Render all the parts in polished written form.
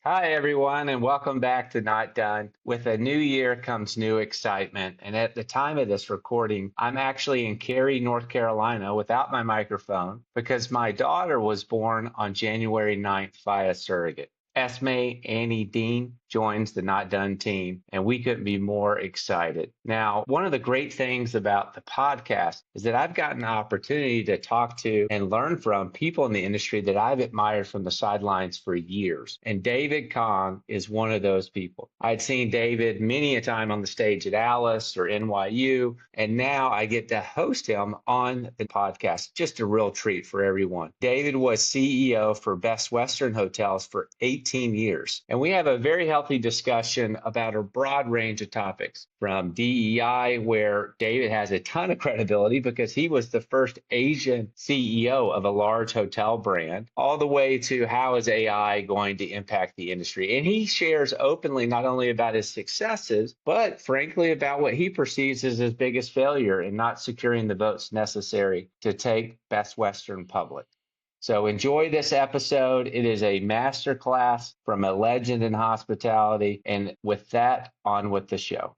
Hi, everyone, and welcome back to Not Done. With a new year comes new excitement. And at the time of this recording, I'm actually in Cary, North Carolina without my microphone because my daughter was born on January 9th via surrogate. Esme Annie Dean joins the Not Done team, and we couldn't be more excited. Now, one of the great things about the podcast is that I've gotten the opportunity to talk to and learn from people in the industry that I've admired from the sidelines for years. And David Kong is one of those people. I'd seen David many a time on the stage at Alice or NYU, and now I get to host him on the podcast. Just a real treat for everyone. David was CEO for Best Western Hotels for 18 years, and we have a very healthy discussion about a broad range of topics from DEI, where David has a ton of credibility because he was the first Asian CEO of a large hotel brand, all the way to how is AI going to impact the industry. And he shares openly not only about his successes, but frankly about what he perceives as his biggest failure in not securing the votes necessary to take Best Western public. So enjoy this episode. It is a masterclass from a legend in hospitality. And with that, on with the show.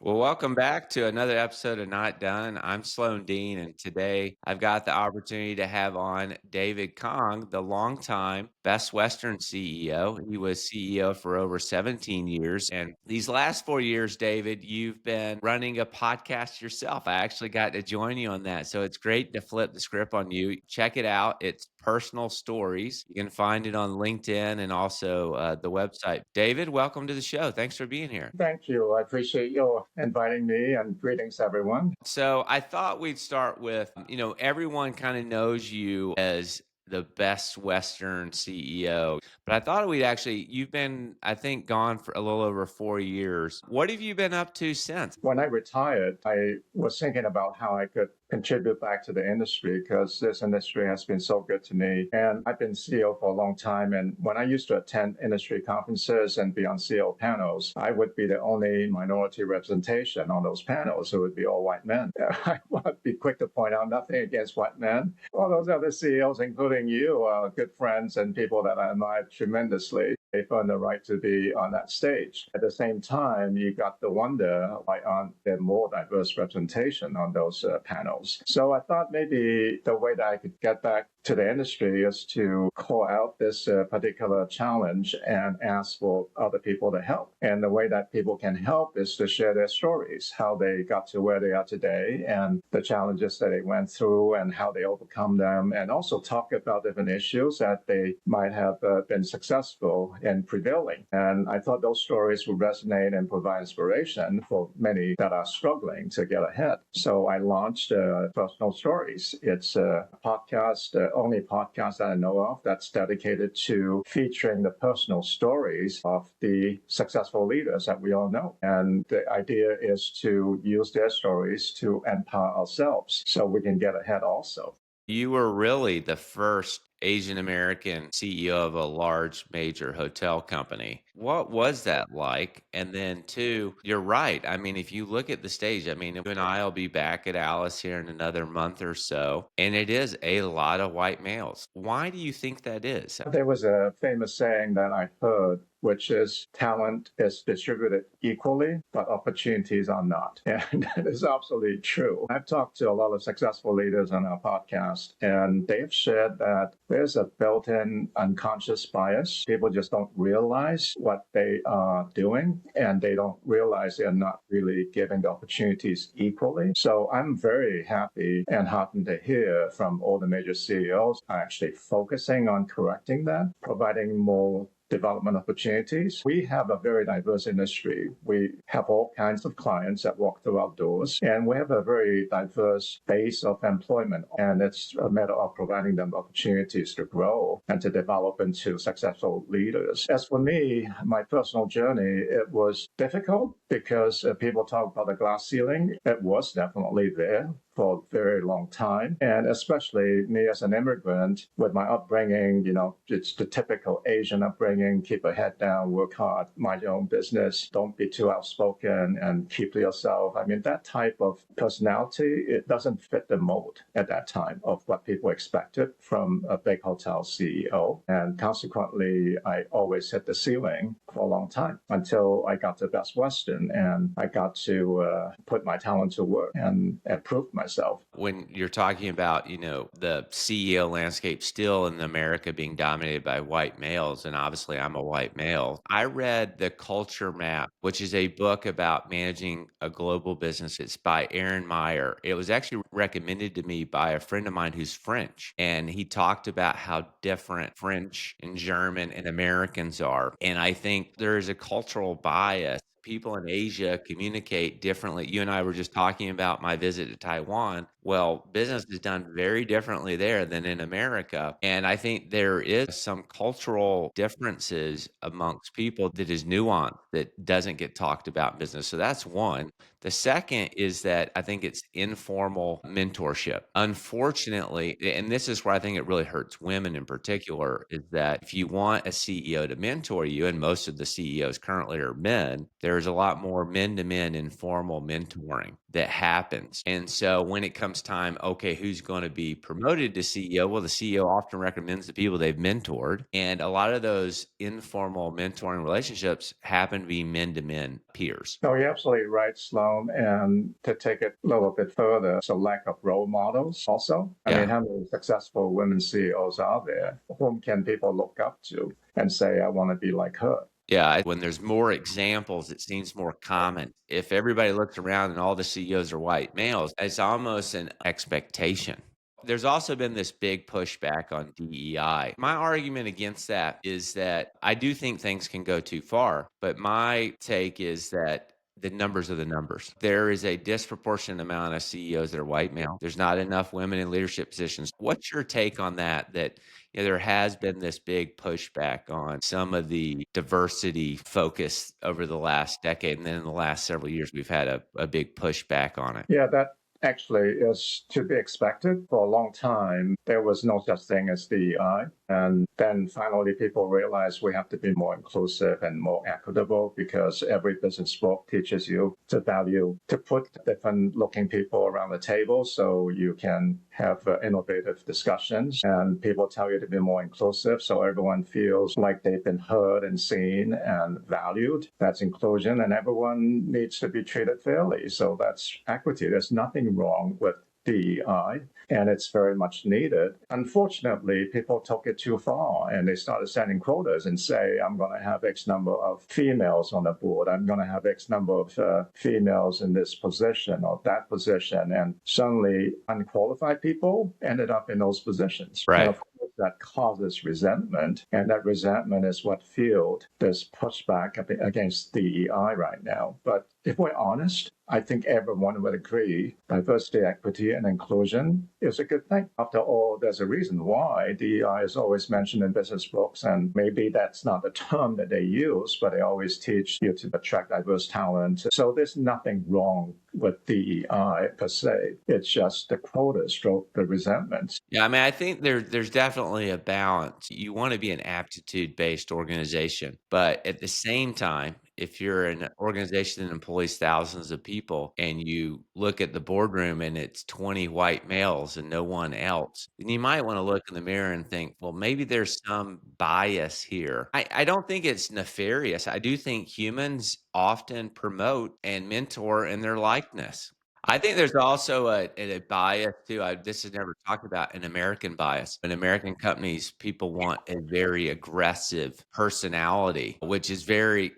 Well, welcome back to another episode of Not Done. I'm Sloan Dean, and today I've got the opportunity to have on David Kong, the longtime Best Western CEO. He was CEO for over 17 years. And these last 4 years, David, you've been running a podcast yourself. I actually got to join you on that. So it's great to flip the script on you. Check it out. It's Personal Stories. You can find it on LinkedIn and also the website. David, welcome to the show. Thanks for being here. Thank you. I appreciate you inviting me, and greetings, everyone. So I thought we'd start with, everyone kind of knows you as the Best Western CEO, but I thought you've been, I think, gone for a little over 4 years. What have you been up to since? When I retired, I was thinking about how I could contribute back to the industry because this industry has been so good to me. And I've been CEO for a long time. And when I used to attend industry conferences and be on CEO panels, I would be the only minority representation on those panels. It would be all white men. I want to be quick to point out nothing against white men. All those other CEOs, including you, are good friends and people that I admire tremendously. They earned the right to be on that stage. At the same time, you got to wonder why aren't there more diverse representation on those panels? So I thought maybe the way that I could get back to the industry is to call out this particular challenge and ask for other people to help. And the way that people can help is to share their stories, how they got to where they are today and the challenges that they went through and how they overcome them, and also talk about different issues that they might have been successful in prevailing. And I thought those stories would resonate and provide inspiration for many that are struggling to get ahead. So I launched Personal Stories. It's a podcast, only podcast that I know of that's dedicated to featuring the personal stories of the successful leaders that we all know. And the idea is to use their stories to empower ourselves so we can get ahead also. You were really the first Asian American CEO of a large major hotel company. What was that like? And then two, you're right. I mean, if you look at the stage, I mean, you and I will be back at Alice here in another month or so, and it is a lot of white males. Why do you think that is? There was a famous saying that I heard, which is talent is distributed equally, but opportunities are not. And that is absolutely true. I've talked to a lot of successful leaders on our podcast, and they've shared that there's a built-in unconscious bias. People just don't realize what they are doing, and they don't realize they're not really giving the opportunities equally. So I'm very happy and heartened to hear from all the major CEOs are actually focusing on correcting that, providing more development opportunities. We have a very diverse industry. We have all kinds of clients that walk through our doors, and we have a very diverse base of employment. And it's a matter of providing them opportunities to grow and to develop into successful leaders. As for me, my personal journey, it was difficult because people talk about the glass ceiling. It was definitely there for a very long time. And especially me as an immigrant with my upbringing, it's the typical Asian upbringing, keep a head down, work hard, mind your own business, don't be too outspoken and keep to yourself. I mean, that type of personality, it doesn't fit the mold at that time of what people expected from a big hotel CEO. And consequently, I always hit the ceiling for a long time until I got to Best Western and I got to put my talent to work and prove myself. When you're talking about, the CEO landscape still in America being dominated by white males, and obviously I'm a white male, I read The Culture Map, which is a book about managing a global business. It's by Aaron Meyer. It was actually recommended to me by a friend of mine who's French, and he talked about how different French and German and Americans are. And I think there is a cultural bias. People in Asia communicate differently. You and I were just talking about my visit to Taiwan. Well, business is done very differently there than in America. And I think there is some cultural differences amongst people that is nuanced that doesn't get talked about in business. So that's one. The second is that I think it's informal mentorship. Unfortunately, and this is where I think it really hurts women in particular, is that if you want a CEO to mentor you, and most of the CEOs currently are men, there's a lot more men to men informal mentoring that happens. And so when it comes time, okay, who's going to be promoted to CEO? Well, the CEO often recommends the people they've mentored. And a lot of those informal mentoring relationships happen to be men to men peers. No, you're absolutely right, Sloan. And to take it a little bit further, it's a lack of role models also. I mean, Yeah. how many successful women CEOs are there? Whom can people look up to and say, I want to be like her? Yeah, when there's more examples, it seems more common. If everybody looks around and all the CEOs are white males, it's almost an expectation. There's also been this big pushback on DEI. My argument against that is that I do think things can go too far, but my take is that the numbers are the numbers. There is a disproportionate amount of CEOs that are white male. There's not enough women in leadership positions. What's your take on that? That there has been this big pushback on some of the diversity focus over the last decade. And then in the last several years, we've had a big pushback on it. Yeah, that actually is to be expected. For a long time, there was no such thing as DEI. And then finally, people realized we have to be more inclusive and more equitable because every business book teaches you to value, to put different looking people around the table so you can have innovative discussions. And people tell you to be more inclusive so everyone feels like they've been heard and seen and valued. That's inclusion, and everyone needs to be treated fairly. So that's equity. There's nothing wrong with DEI, and it's very much needed. Unfortunately, people took it too far and they started setting quotas and say, I'm going to have X number of females on the board. I'm going to have X number of females in this position or that position. And suddenly unqualified people ended up in those positions. Right. And of course, that causes resentment. And that resentment is what fueled this pushback against DEI right now. But if we're honest, I think everyone would agree diversity, equity, and inclusion is a good thing. After all, there's a reason why DEI is always mentioned in business books, and maybe that's not the term that they use, but they always teach you to attract diverse talent. So there's nothing wrong with DEI per se. It's just the quotas drove the resentment. Yeah, I mean, I think there's definitely a balance. You want to be an aptitude-based organization, but at the same time, if you're an organization that employs thousands of people and you look at the boardroom and it's 20 white males and no one else, then you might want to look in the mirror and think, well, maybe there's some bias here. I don't think it's nefarious. I do think humans often promote and mentor in their likeness. I think there's also a bias too. This is never talked about, an American bias. In American companies, people want a very aggressive personality, which is very,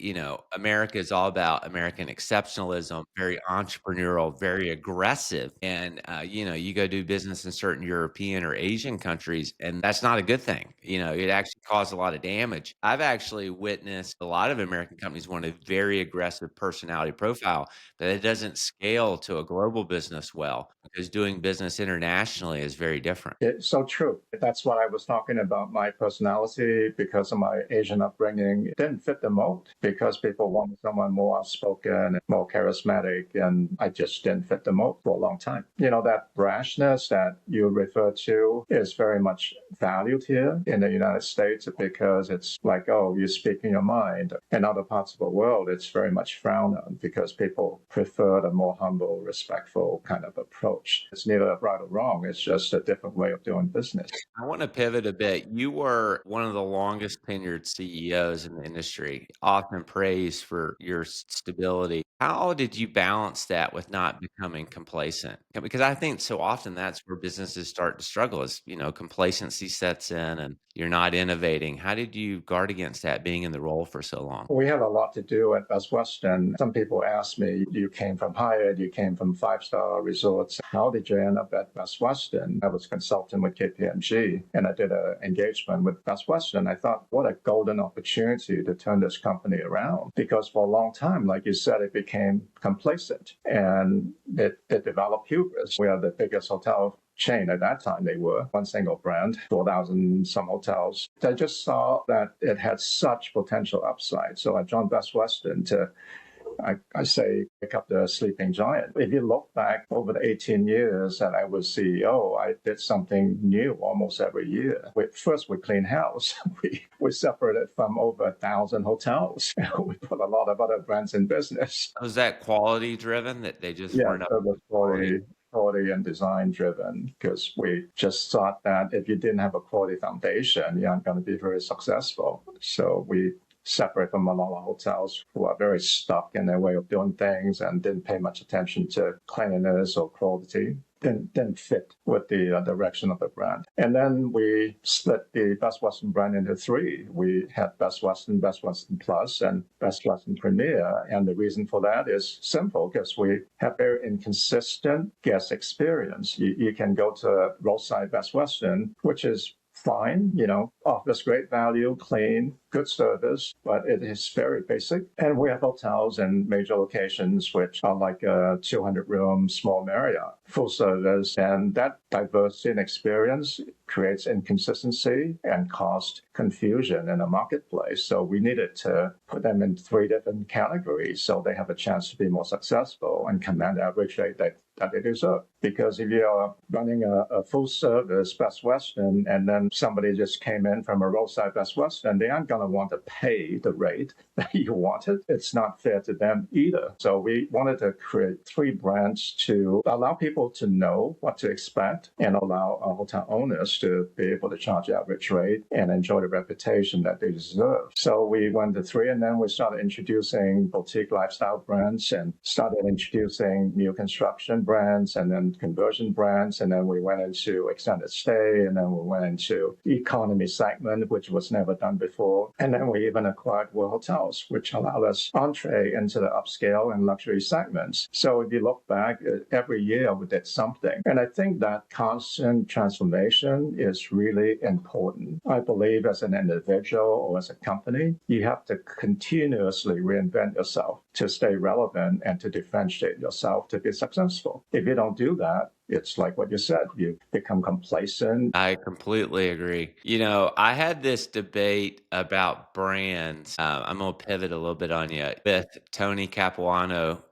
America is all about American exceptionalism, very entrepreneurial, very aggressive. And, you go do business in certain European or Asian countries, and that's not a good thing. It actually caused a lot of damage. I've actually witnessed a lot of American companies want a very aggressive personality profile, but it doesn't scale to a global global business well, because doing business internationally is very different. It's so true. That's what I was talking about. My personality, because of my Asian upbringing, it didn't fit the mold because people wanted someone more outspoken and more charismatic. And I just didn't fit the mold for a long time. That brashness that you refer to is very much valued here in the United States because it's like, oh, you're speaking your mind. In other parts of the world, it's very much frowned on because people prefer the more humble, respectful kind of approach. It's neither right or wrong. It's just a different way of doing business. I want to pivot a bit. You were one of the longest tenured CEOs in the industry, often praised for your stability. How did you balance that with not becoming complacent? Because I think so often that's where businesses start to struggle is, complacency sets in and you're not innovating. How did you guard against that being in the role for so long? We had a lot to do at Best Western. Some people ask me, you came from Hyatt, you came from five-star resorts. How did you end up at Best Western? I was consulting with KPMG and I did an engagement with Best Western. I thought, what a golden opportunity to turn this company around. Because for a long time, like you said, it became complacent and it developed hubris. We are the biggest hotel chain at that time. They were one single brand, 4,000 some hotels. I just saw that it had such potential upside. So I joined Best Western to, I say, pick up the sleeping giant. If you look back over the 18 years that I was CEO, I did something new almost every year. First, we cleaned house. We separated from over 1,000 hotels. We put a lot of other brands in business. Was that quality driven that they just Yeah, weren't up it was quality? quality and design driven because we just thought that if you didn't have a quality foundation, you aren't going to be very successful. So we separate from a lot of hotels who are very stuck in their way of doing things and didn't pay much attention to cleanliness or quality. Didn't fit with the direction of the brand. And then we split the Best Western brand into three. We had Best Western Plus, and Best Western Premier. And the reason for that is simple, because we have very inconsistent guest experience. You can go to roadside Best Western, which is fine, offers great value, clean, good service, but it is very basic. And we have hotels in major locations, which are like a 200-room small Marriott, full service. And that diversity in experience creates inconsistency and cost confusion in the marketplace. So we needed to put them in three different categories so they have a chance to be more successful and command the average rate that they deserve. Because if you're running a full service Best Western and then somebody just came in from a roadside Best Western, they aren't going to want to pay the rate that you wanted. It's not fair to them either. So we wanted to create three brands to allow people to know what to expect and allow our hotel owners to be able to charge the average rate and enjoy the reputation that they deserve. So we went to three, and then we started introducing boutique lifestyle brands and started introducing new construction brands and then conversion brands. And then we went into extended stay, and then we went into economy segment, which was never done before. And then we even acquired World Hotels, which allowed us entree into the upscale and luxury segments. So if you look back, every year we did something. And I think that constant transformation is really important. I believe as an individual or as a company, you have to continuously reinvent yourself to stay relevant and to differentiate yourself to be successful. If you don't do that, it's like what you said, you become complacent. I completely agree. I had this debate about brands. I'm going to pivot a little bit on you with Tony Capuano,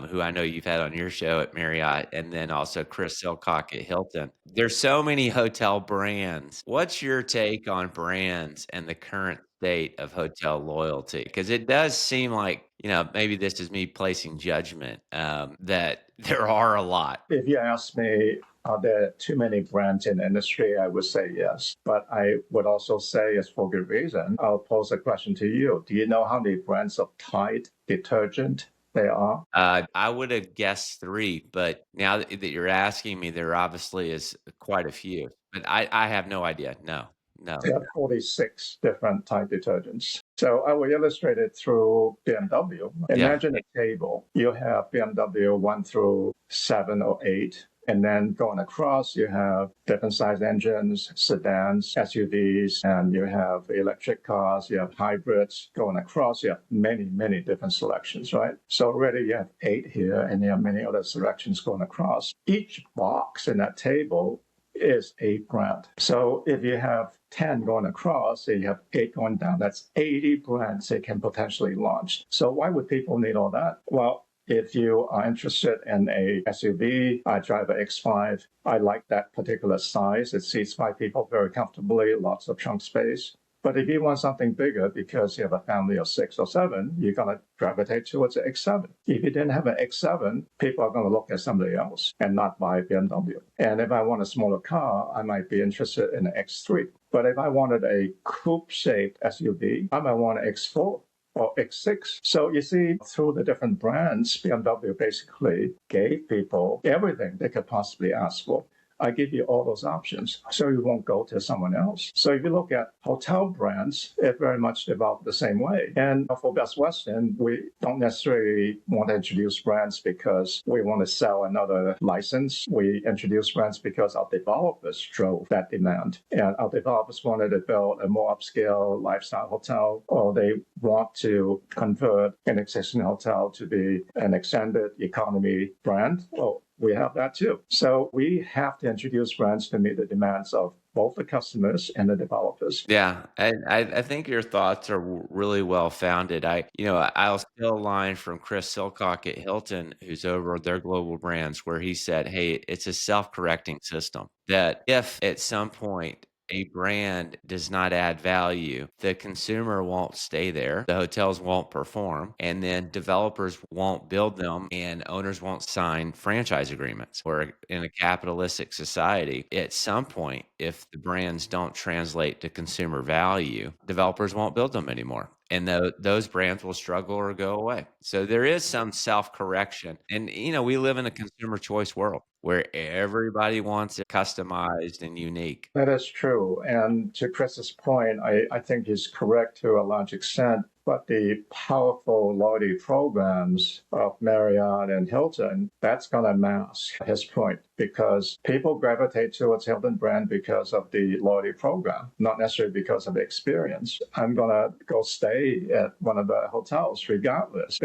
who I know you've had on your show at Marriott, and then also Chris Silcock at Hilton. There's so many hotel brands. What's your take on brands and the current state of hotel loyalty? Because it does seem like, maybe this is me placing judgment, that there are a lot. If you ask me, are there too many brands in the industry? I would say yes. But I would also say it's for good reason. I'll pose a question to you. Do you know how many brands of Tide detergent there are? I would have guessed 3, but now that you're asking me, there obviously is quite a few. But I have no idea. No. There are 46 different Tide detergents. So I will illustrate it through BMW. Imagine a table. You have BMW 1 through 7 or 8. And then going across, you have different size engines, sedans, SUVs, and you have electric cars, you have hybrids. Going across, you have many, many different selections, right? So already you have 8 here, and you have many other selections going across. Each box in that table is a brand. So if you have 10 going across, and you have 8 going down, that's 80 brands they can potentially launch. So why would people need all that? Well, if you are interested in a SUV, I drive a X5. I like that particular size. It seats 5 people very comfortably, lots of trunk space. But if you want something bigger because you have a family of 6 or 7, you're going to gravitate towards an X7. If you didn't have an X7, people are going to look at somebody else and not buy BMW. And if I want a smaller car, I might be interested in an X3. But if I wanted a coupe-shaped SUV, I might want an X4 or X6. So you see, through the different brands, BMW basically gave people everything they could possibly ask for. I give you all those options, so you won't go to someone else. So if you look at hotel brands, it very much developed the same way. And for Best Western, we don't necessarily want to introduce brands because we want to sell another license. We introduce brands because our developers drove that demand. And our developers wanted to build a more upscale lifestyle hotel, or they want to convert an existing hotel to be an extended economy brand. Well, we have that too. So we have to introduce brands to meet the demands of both the customers and the developers. Yeah, I think your thoughts are really well founded. I'll steal a line from Chris Silcock at Hilton, who's over their global brands, where he said, "Hey, it's a self-correcting system that if at some point a brand does not add value, the consumer won't stay there, the hotels won't perform, and then developers won't build them, and owners won't sign franchise agreements. We're in a capitalistic society. At some point, if the brands don't translate to consumer value, developers won't build them anymore. And those brands will struggle or go away. So there is some self-correction. And, we live in a consumer choice world where everybody wants it customized and unique. That is true. And to Chris's point, I think he's correct to a large extent. But the powerful loyalty programs of Marriott and Hilton, that's going to mask his point, because people gravitate towards Hilton brand because of the loyalty program, not necessarily because of the experience. I'm going to go stay at one of the hotels regardless.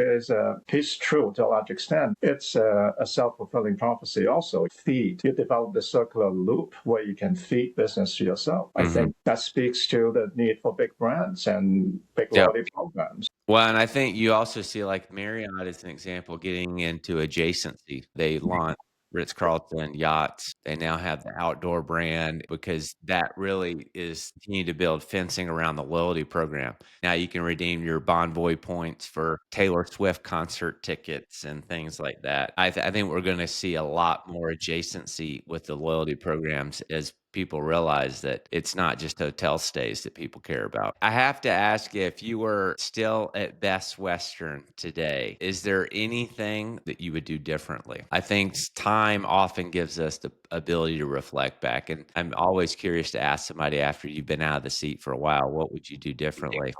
He's true to a large extent. It's a self-fulfilling prophecy also. You develop the circular loop where you can feed business to yourself. I think that speaks to the need for big brands and big loyalty programs. Well, and I think you also see like Marriott as an example getting into adjacency. They launched Ritz-Carlton yachts. They now have the outdoor brand because that really is continuing to build fencing around the loyalty program. Now you can redeem your Bonvoy points for Taylor Swift concert tickets and things like that. I think we're going to see a lot more adjacency with the loyalty programs as people realize that it's not just hotel stays that people care about. I have to ask you, if you were still at Best Western today, is there anything that you would do differently? I think time often gives us the ability to reflect back. And I'm always curious to ask somebody after you've been out of the seat for a while, what would you do differently?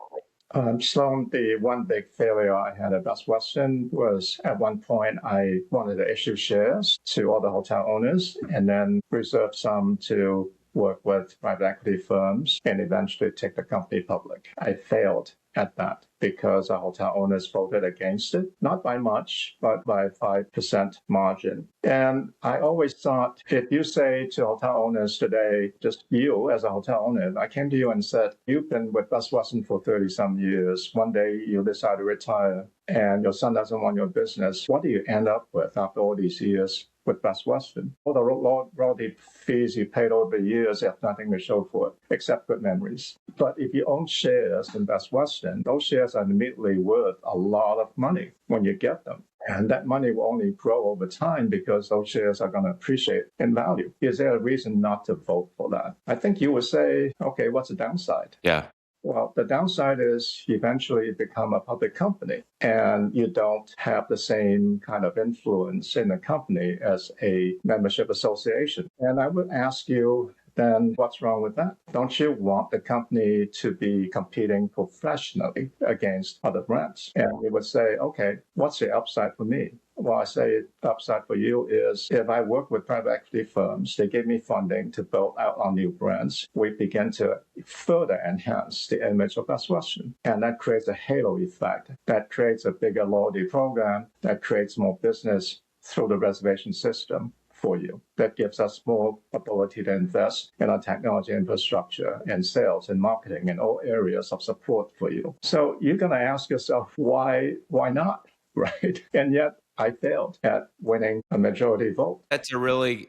Sloan, the one big failure I had at Best Western was at one point I wanted to issue shares to all the hotel owners and then reserve some to work with private equity firms and eventually take the company public. I failed at that because our hotel owners voted against it, not by much, but by 5% margin. And I always thought, if you say to hotel owners today, just you as a hotel owner, I came to you and said, you've been with Best Western for 30-some years. One day you decide to retire and your son doesn't want your business. What do you end up with after all these years with Best Western? All the royalty fees you paid over the years have nothing to show for it, except good memories. But if you own shares in Best Western, those shares are immediately worth a lot of money when you get them. And that money will only grow over time because those shares are going to appreciate in value. Is there a reason not to vote for that? I think you would say, okay, what's the downside? Yeah. Well, the downside is eventually you become a public company and you don't have the same kind of influence in the company as a membership association. And I would ask you then what's wrong with that? Don't you want the company to be competing professionally against other brands? And you would say, okay, what's the upside for me? Well, I say the upside for you is if I work with private equity firms, they give me funding to build out our new brands. We begin to further enhance the image of Best Western. And that creates a halo effect. That creates a bigger loyalty program. That creates more business through the reservation system for you. That gives us more ability to invest in our technology infrastructure and sales and marketing and all areas of support for you. So you're going to ask yourself, why not? Right? And yet I failed at winning a majority vote. That's a really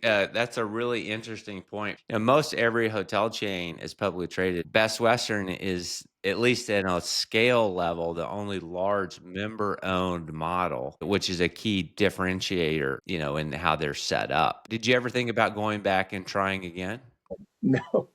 interesting point. Most every hotel chain is publicly traded. Best Western is, at least at a scale level, the only large member-owned model, which is a key differentiator, in how they're set up. Did you ever think about going back and trying again? No,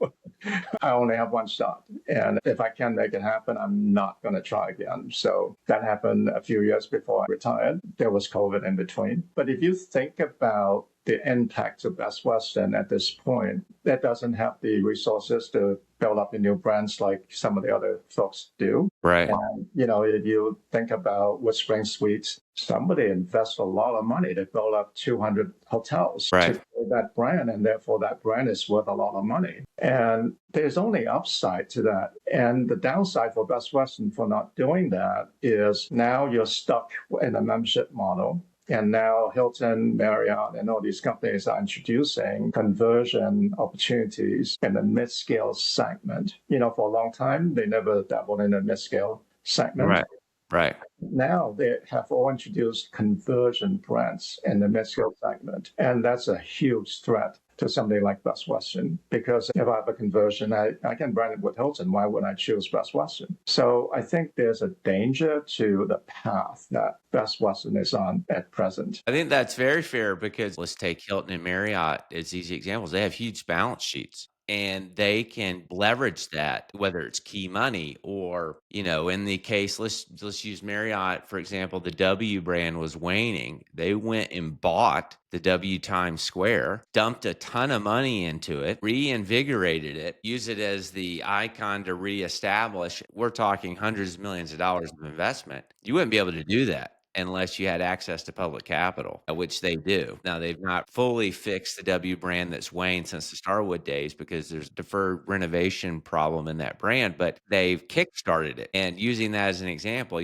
I only have one shot. And if I can make it happen, I'm not going to try again. So that happened a few years before I retired. There was COVID in between. But if you think about the impact of Best Western at this point, that doesn't have the resources to build up the new brands like some of the other folks do. Right. And, if you think about Whispering Suites, somebody invests a lot of money to build up 200 hotels to create that brand, and therefore that brand is worth a lot of money. And there's only upside to that. And the downside for Best Western for not doing that is now you're stuck in a membership model. And now Hilton, Marriott, and all these companies are introducing conversion opportunities in the mid-scale segment. For a long time, they never dabbled in the mid-scale segment. Right. Now they have all introduced conversion brands in the mid-scale segment. And that's a huge threat to somebody like Best Western, because if I have a conversion, I can brand it with Hilton. Why would I choose Best Western? So I think there's a danger to the path that Best Western is on at present. I think that's very fair because let's take Hilton and Marriott as easy examples. They have huge balance sheets. And they can leverage that, whether it's key money or, in the case, let's use Marriott, for example, the W brand was waning. They went and bought the W Times Square, dumped a ton of money into it, reinvigorated it, use it as the icon to reestablish. We're talking hundreds of millions of dollars of investment. You wouldn't be able to do that unless you had access to public capital, which they do. Now, they've not fully fixed the W brand that's waned since the Starwood days because there's a deferred renovation problem in that brand, but they've kickstarted it. And using that as an example,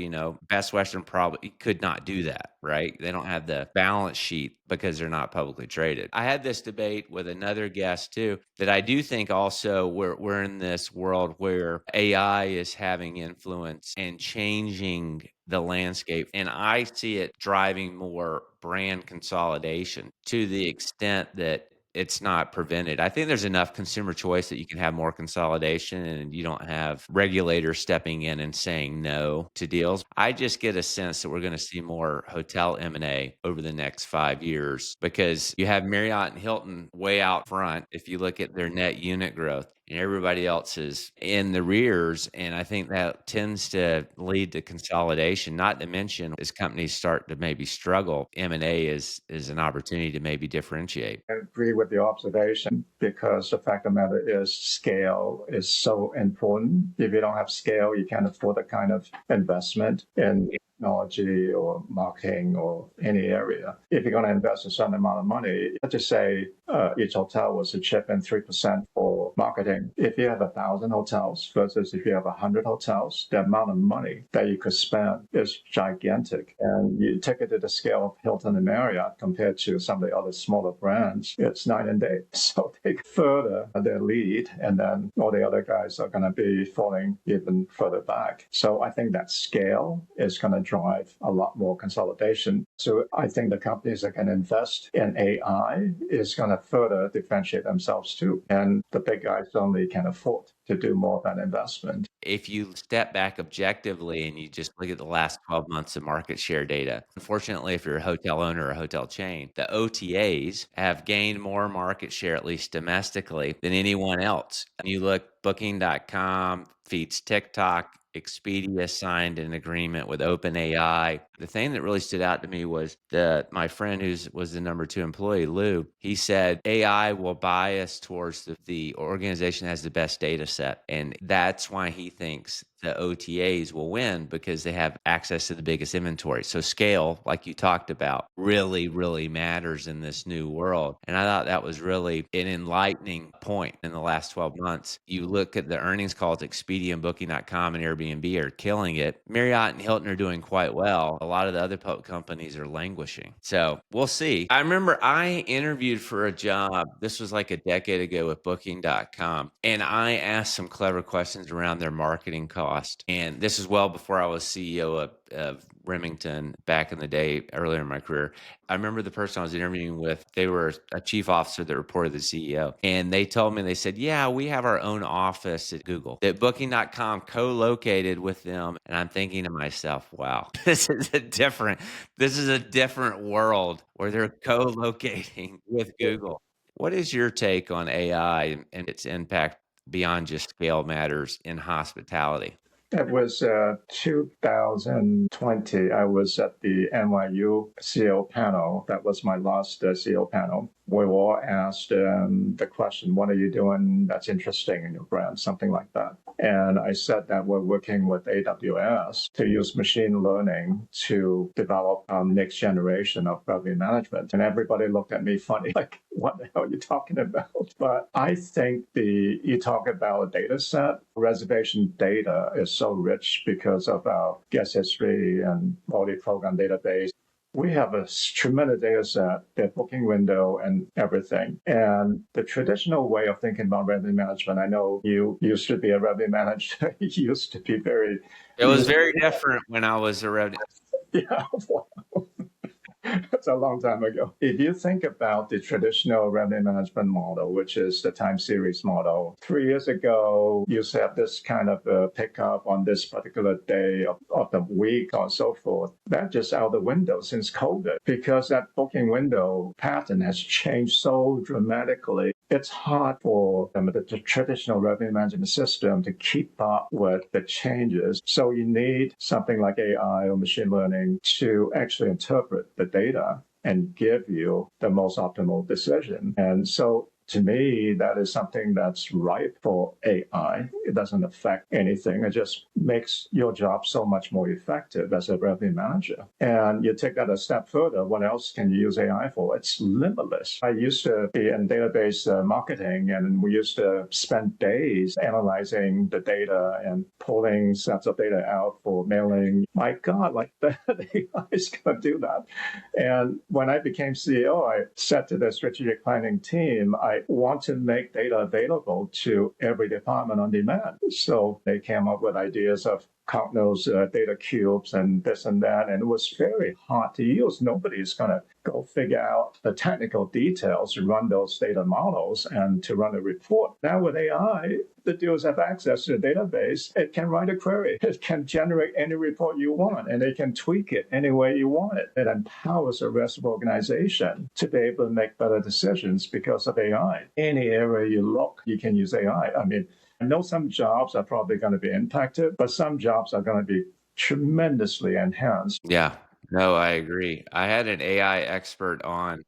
Best Western probably could not do that, right? They don't have the balance sheet because they're not publicly traded. I had this debate with another guest too, that I do think also we're in this world where AI is having influence and changing the landscape. And I see it driving more brand consolidation to the extent that it's not prevented. I think there's enough consumer choice that you can have more consolidation and you don't have regulators stepping in and saying no to deals. I just get a sense that we're going to see more hotel M&A over the next 5 years because you have Marriott and Hilton way out front if you look at their net unit growth. And everybody else is in the rears. And I think that tends to lead to consolidation, not to mention as companies start to maybe struggle, M&A is an opportunity to maybe differentiate. I agree with your observation because the fact of the matter is scale is so important. If you don't have scale, you can't afford the kind of investment in technology or marketing or any area. If you're going to invest a certain amount of money, let's just say each hotel was to chip in 3% for marketing. If you have 1,000 hotels versus if you have 100 hotels, the amount of money that you could spend is gigantic. And you take it to the scale of Hilton and Marriott compared to some of the other smaller brands, it's night and day. So they further their lead, and then all the other guys are going to be falling even further back. So I think that scale is going to drive a lot more consolidation. So I think the companies that can invest in AI is going to further differentiate themselves too. And the big guys only can afford to do more of that investment. If you step back objectively and you just look at the last 12 months of market share data, unfortunately, if you're a hotel owner or a hotel chain, the OTAs have gained more market share, at least domestically, than anyone else. And you look, Booking.com feeds TikTok, Expedia signed an agreement with OpenAI. The thing that really stood out to me was my friend was the number 2 employee, Lou. He said AI will bias towards the organization that has the best data set, and that's why he thinks the OTAs will win because they have access to the biggest inventory. So scale, like you talked about, really, really matters in this new world. And I thought that was really an enlightening point in the last 12 months. You look at the earnings calls, Expedia and Booking.com and Airbnb are killing it. Marriott and Hilton are doing quite well. A lot of the other companies are languishing. So we'll see. I remember I interviewed for a job. This was like a decade ago with Booking.com. And I asked some clever questions around their marketing cost. And this is well before I was CEO of Remington back in the day, earlier in my career. I remember the person I was interviewing with, they were a chief officer that reported to the CEO. And they told me, they said, yeah, we have our own office at Google, that Booking.com co-located with them. And I'm thinking to myself, wow, this is a different world where they're co-locating with Google. What is your take on AI and its impact beyond just scale matters in hospitality? It was 2020. I was at the NYU CEO panel. That was my last CEO panel. We were all asked the question, what are you doing that's interesting in your brand? Something like that. And I said that we're working with AWS to use machine learning to develop next generation of revenue management. And everybody looked at me funny, like, what the hell are you talking about? But I think you talk about a data set, reservation data is so rich because of our guest history and multi-program database. We have a tremendous data set, the booking window and everything. And the traditional way of thinking about revenue management, I know you used to be a revenue manager. You used to be very... It was very different when I was a revenue. Yeah, that's a long time ago. If you think about the traditional revenue management model, which is the time series model, 3 years ago, you used to have this kind of a pickup on this particular day of the week or so forth. That's just out the window since COVID because that booking window pattern has changed so dramatically. It's hard for the traditional revenue management system to keep up with the changes. So you need something like AI or machine learning to actually interpret the data and give you the most optimal decision. And so to me, that is something that's ripe for AI. It doesn't affect anything. It just makes your job so much more effective as a revenue manager. And you take that a step further, what else can you use AI for? It's limitless. I used to be in database marketing, and we used to spend days analyzing the data and pulling sets of data out for mailing. My God, like the AI is going to do that. And when I became CEO, I said to the strategic planning team, I want to make data available to every department on demand. So they came up with ideas of Cognos data cubes and this and that, and it was very hard to use. Nobody's going to go figure out the technical details to run those data models and to run a report. Now with AI, the dealers have access to the database. It can write a query. It can generate any report you want, and they can tweak it any way you want it. It empowers the rest of the organization to be able to make better decisions because of AI. Any area you look, you can use AI. I mean, I know some jobs are probably going to be impacted, but some jobs are going to be tremendously enhanced. Yeah, no, I agree. I had an AI expert on,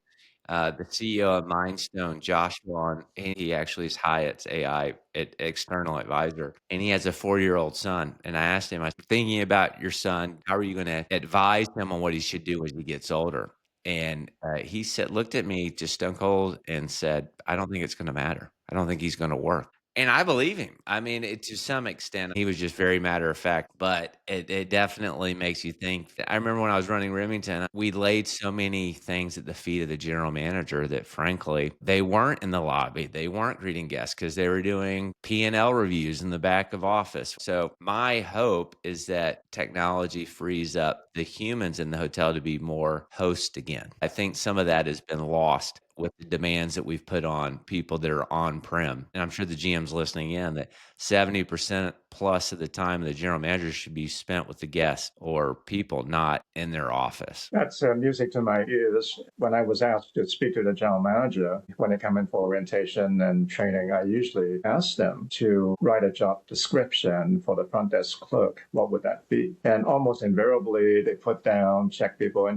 the CEO of Mindstone, Joshua, and he actually is Hyatt's AI external advisor, and he has a 4-year-old son. And I asked him, I said, thinking about your son, how are you going to advise him on what he should do as he gets older? And he said, looked at me just stone cold and said, I don't think it's going to matter. I don't think he's going to work. And I believe him. I mean, to some extent, he was just very matter of fact, but it definitely makes you think. I remember when I was running Remington, we laid so many things at the feet of the general manager that frankly, they weren't in the lobby. They weren't greeting guests because they were doing P&L reviews in the back of office. So my hope is that technology frees up the humans in the hotel to be more host again. I think some of that has been lost with the demands that we've put on people that are on-prem. And I'm sure the GM's listening in that 70% plus of the time the general manager should be spent with the guests or people, not in their office. That's music to my ears. When I was asked to speak to the general manager, when they come in for orientation and training, I usually ask them to write a job description for the front desk clerk. What would that be? And almost invariably, they put down check people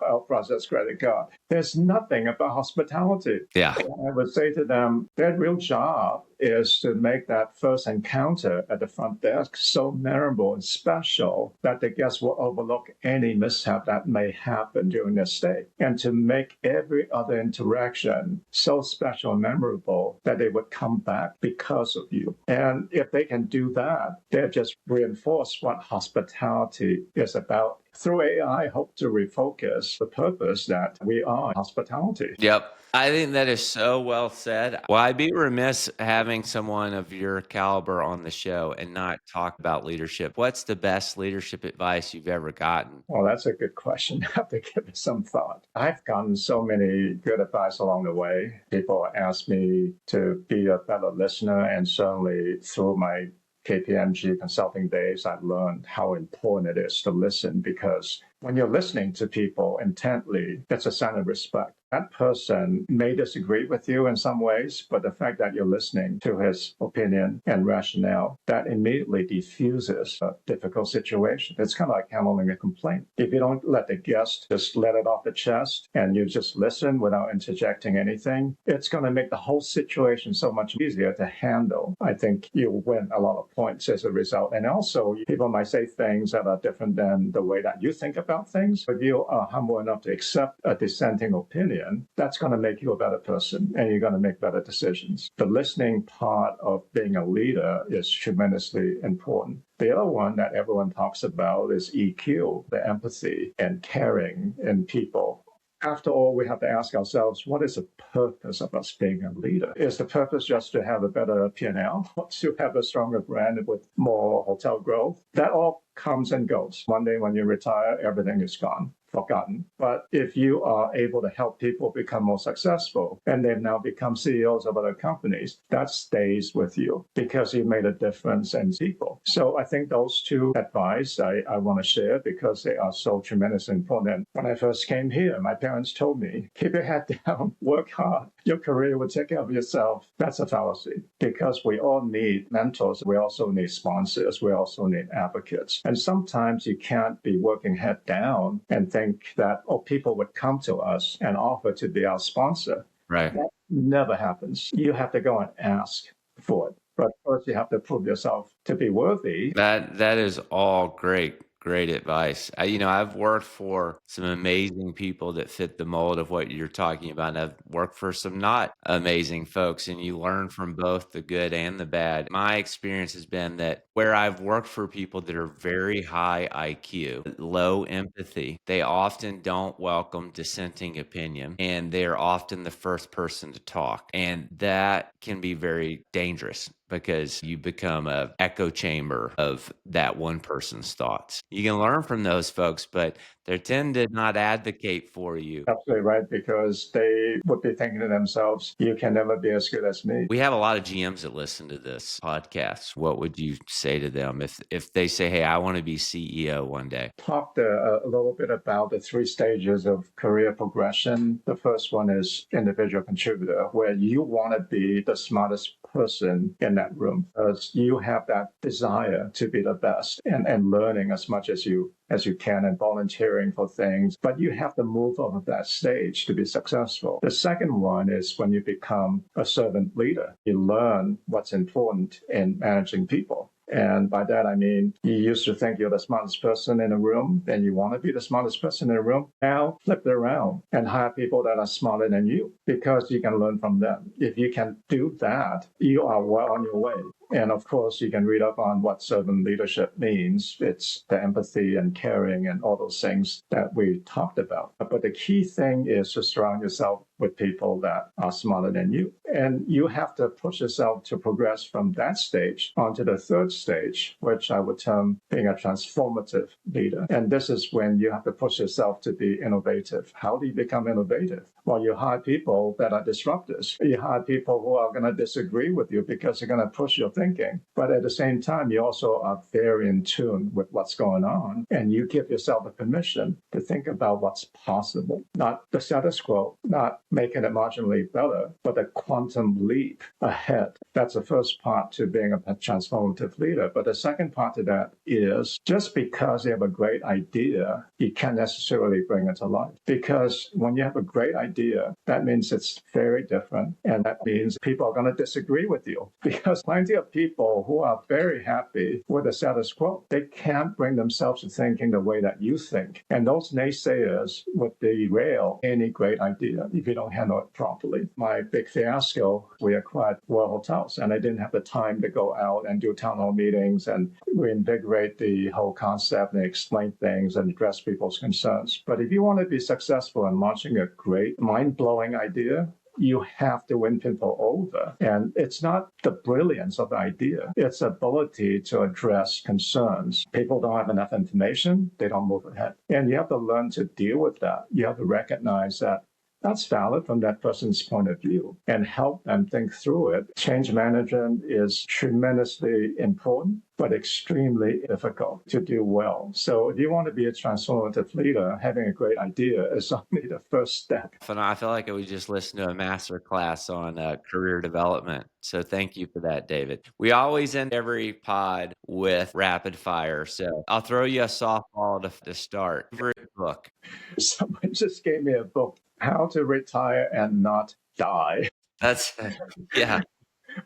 out, process credit card. There's nothing about hospitality. Yeah. I would say to them, their real job is to make that first encounter at the front desk so memorable and special that the guests will overlook any mishap that may happen during their stay, and to make every other interaction so special and memorable that they would come back because of you. And if they can do that, they've just reinforced what hospitality is about. Through AI, I hope to refocus the purpose that we are hospitality. Yep. I think that is so well said. Well, I'd be remiss having someone of your caliber on the show and not talk about leadership. What's the best leadership advice you've ever gotten? Well, that's a good question. I have to give it some thought. I've gotten so many good advice along the way. People ask me to be a better listener, and certainly through my KPMG consulting days, I've learned how important it is to listen, because when you're listening to people intently, it's a sign of respect. That person may disagree with you in some ways, but the fact that you're listening to his opinion and rationale, that immediately diffuses a difficult situation. It's kind of like handling a complaint. If you don't let the guest just let it off the chest and you just listen without interjecting anything, it's going to make the whole situation so much easier to handle. I think you'll win a lot of points as a result. And also, people might say things that are different than the way that you think about things. If you are humble enough to accept a dissenting opinion, that's going to make you a better person, and you're going to make better decisions. The listening part of being a leader is tremendously important. The other one that everyone talks about is EQ, the empathy and caring in people. After all, we have to ask ourselves, what is the purpose of us being a leader? Is the purpose just to have a better P&L, or to have a stronger brand with more hotel growth? That all comes and goes. One day when you retire, everything is gone, forgotten. But if you are able to help people become more successful, and they've now become CEOs of other companies, that stays with you because you made a difference in people. So I think those two advice I want to share because they are so tremendously important. When I first came here, my parents told me, keep your head down, work hard. Your career will take care of yourself. That's a fallacy, because we all need mentors. We also need sponsors. We also need advocates. And sometimes you can't be working head down and think that, people would come to us and offer to be our sponsor. Right. That never happens. You have to go and ask for it. But first you have to prove yourself to be worthy. That is all great advice. I've worked for some amazing people that fit the mold of what you're talking about. And I've worked for some not amazing folks, and you learn from both the good and the bad. My experience has been that where I've worked for people that are very high IQ, low empathy, they often don't welcome dissenting opinion, and they're often the first person to talk. And that can be very dangerous, because you become an echo chamber of that one person's thoughts. You can learn from those folks, but they tend to not advocate for you. Absolutely right, because they would be thinking to themselves, you can never be as good as me. We have a lot of GMs that listen to this podcast. What would you say to them if they say, hey, I want to be CEO one day? Talked a little bit about the 3 stages of career progression. The first one is individual contributor, where you want to be the smartest person in that room, because you have that desire to be the best and learning as much as you can and volunteering for things. But you have to move over that stage to be successful. The second one is when you become a servant leader. You learn what's important in managing people. And by that, I mean, you used to think you're the smartest person in a room, and you want to be the smartest person in a room. Now flip it around and hire people that are smarter than you, because you can learn from them. If you can do that, you are well on your way. And of course, you can read up on what servant leadership means. It's the empathy and caring and all those things that we talked about. But the key thing is to surround yourself with people that are smarter than you. And you have to push yourself to progress from that stage onto the third stage, which I would term being a transformative leader. And this is when you have to push yourself to be innovative. How do you become innovative? Well, you hire people that are disruptors. You hire people who are going to disagree with you because they're going to push your thinking. But at the same time, you also are very in tune with what's going on. And you give yourself the permission to think about what's possible, not the status quo, not making it marginally better, but a quantum leap ahead. That's the first part to being a transformative leader. But the second part to that is just because you have a great idea, you can't necessarily bring it to life. Because when you have a great idea, that means it's very different. And that means people are going to disagree with you. Because plenty of people who are very happy with the status quo, they can't bring themselves to thinking the way that you think. And those naysayers would derail any great idea if you don't handle it properly. My big fiasco, we acquired World Hotels, and I didn't have the time to go out and do town hall meetings and reinvigorate the whole concept and explain things and address people's concerns. But if you want to be successful in launching a great, mind-blowing idea, you have to win people over. And it's not the brilliance of the idea, it's ability to address concerns. People don't have enough information, they don't move ahead. And you have to learn to deal with that. You have to recognize that that's valid from that person's point of view and help them think through it. Change management is tremendously important, but extremely difficult to do well. So if you want to be a transformative leader, having a great idea is only the first step. I feel like we just listened to a master class on career development. So thank you for that, David. We always end every pod with rapid fire. So I'll throw you a softball to start. Favorite book? Someone just gave me a book, How to Retire and Not Die. That's, yeah.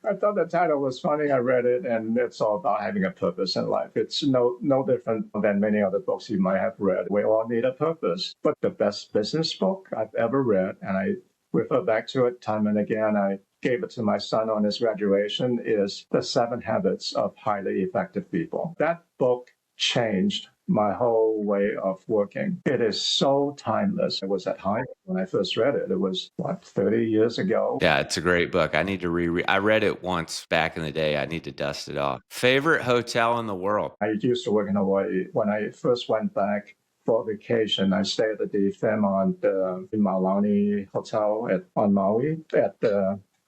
I thought the title was funny. I read it, and it's all about having a purpose in life. It's no different than many other books you might have read. We all need a purpose. But the best business book I've ever read, and I refer back to it time and again, I gave it to my son on his graduation, is The 7 Habits of Highly Effective People. That book changed my whole way of working. It is so timeless. It was at Harvard when I first read it. It was, 30 years ago? Yeah, it's a great book. I need to reread. I read it once back in the day. I need to dust it off. Favorite hotel in the world? I used to work in Hawaii. When I first went back for vacation, I stayed at the Fairmont Maulani Hotel on Maui at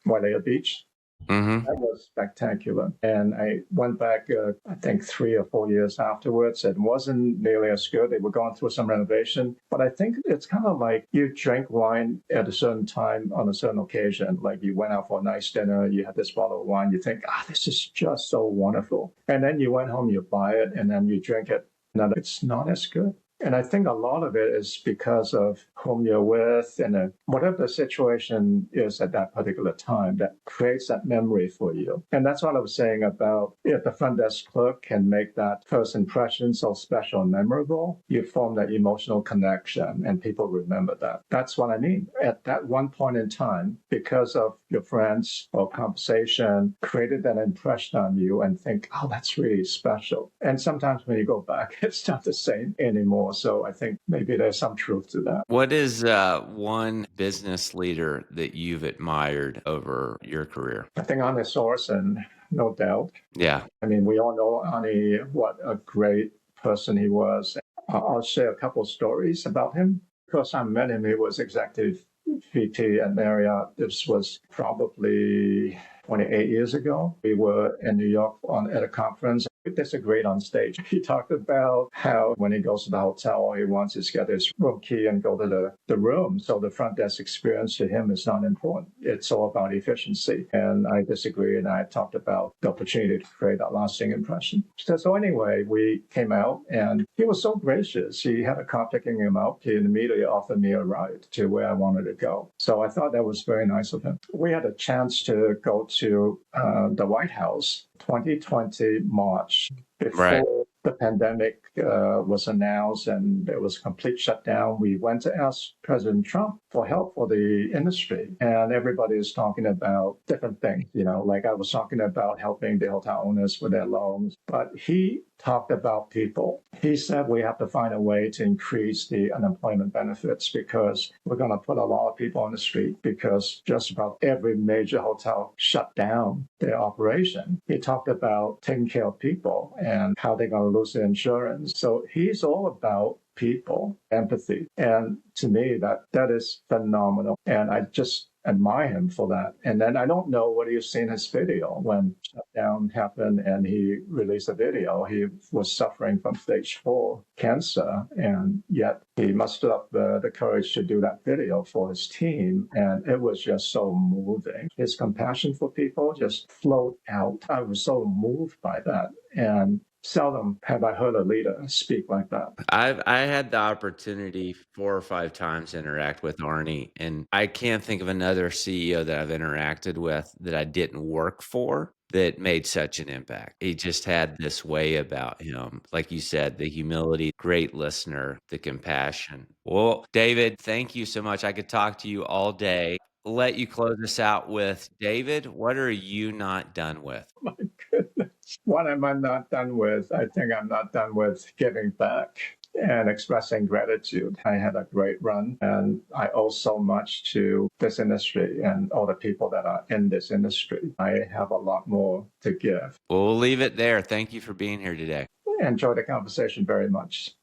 Wailea Beach. Mm-hmm. That was spectacular. And I went back, I think 3 or 4 years afterwards. It wasn't nearly as good. They were going through some renovation. But I think it's kind of like you drink wine at a certain time on a certain occasion. Like you went out for a nice dinner, you had this bottle of wine, you think, this is just so wonderful. And then you went home, you buy it, and then you drink it. And it's not as good. And I think a lot of it is because of whom you're with and whatever the situation is at that particular time that creates that memory for you. And that's what I was saying about if the front desk clerk can make that first impression so special and memorable, you form that emotional connection and people remember that. That's what I mean. At that one point in time, because of your friends or conversation, created that impression on you and think, that's really special. And sometimes when you go back, it's not the same anymore. So I think maybe there's some truth to that. What is one business leader that you've admired over your career? I think Arne Sorensen, no doubt. Yeah. I mean, we all know Arne, what a great person he was. I'll share a couple stories about him. First time I met him, he was executive VP at Marriott. This was probably 28 years ago. We were in New York at a conference. We disagreed on stage. He talked about how when he goes to the hotel, he wants to get his room key and go to the room. So the front desk experience to him is not important. It's all about efficiency. And I disagree. And I talked about the opportunity to create a lasting impression. So anyway, we came out and he was so gracious. He had a car picking him up. He immediately offered me a ride to where I wanted to go. So I thought that was very nice of him. We had a chance to go to the White House 2020 March before the pandemic was announced and there was complete shutdown, we went to ask President Trump for help for the industry. And everybody is talking about different things, like I was talking about helping the hotel owners with their loans, but he talked about people. He said we have to find a way to increase the unemployment benefits because we're going to put a lot of people on the street because just about every major hotel shut down their operation. He talked about taking care of people and how they're going to lose their insurance. So he's all about people, empathy. And to me, that is phenomenal. And I just admire him for that. And then I don't know whether you've seen his video when shutdown happened and he released a video. He was suffering from stage 4 cancer, and yet he mustered up the courage to do that video for his team. And it was just so moving. His compassion for people just flowed out. I was so moved by that. And seldom have I heard a leader speak like that. I had the opportunity 4 or 5 times to interact with Arnie, and I can't think of another CEO that I've interacted with that I didn't work for that made such an impact. He just had this way about him, like you said, the humility, great listener, the compassion. Well, David, thank you so much. I could talk to you all day. Let you close us out with, David, what are you not done with? My goodness. What am I not done with? I think I'm not done with giving back and expressing gratitude. I had a great run and I owe so much to this industry and all the people that are in this industry. I have a lot more to give. Well, we'll leave it there. Thank you for being here today. I enjoyed the conversation very much.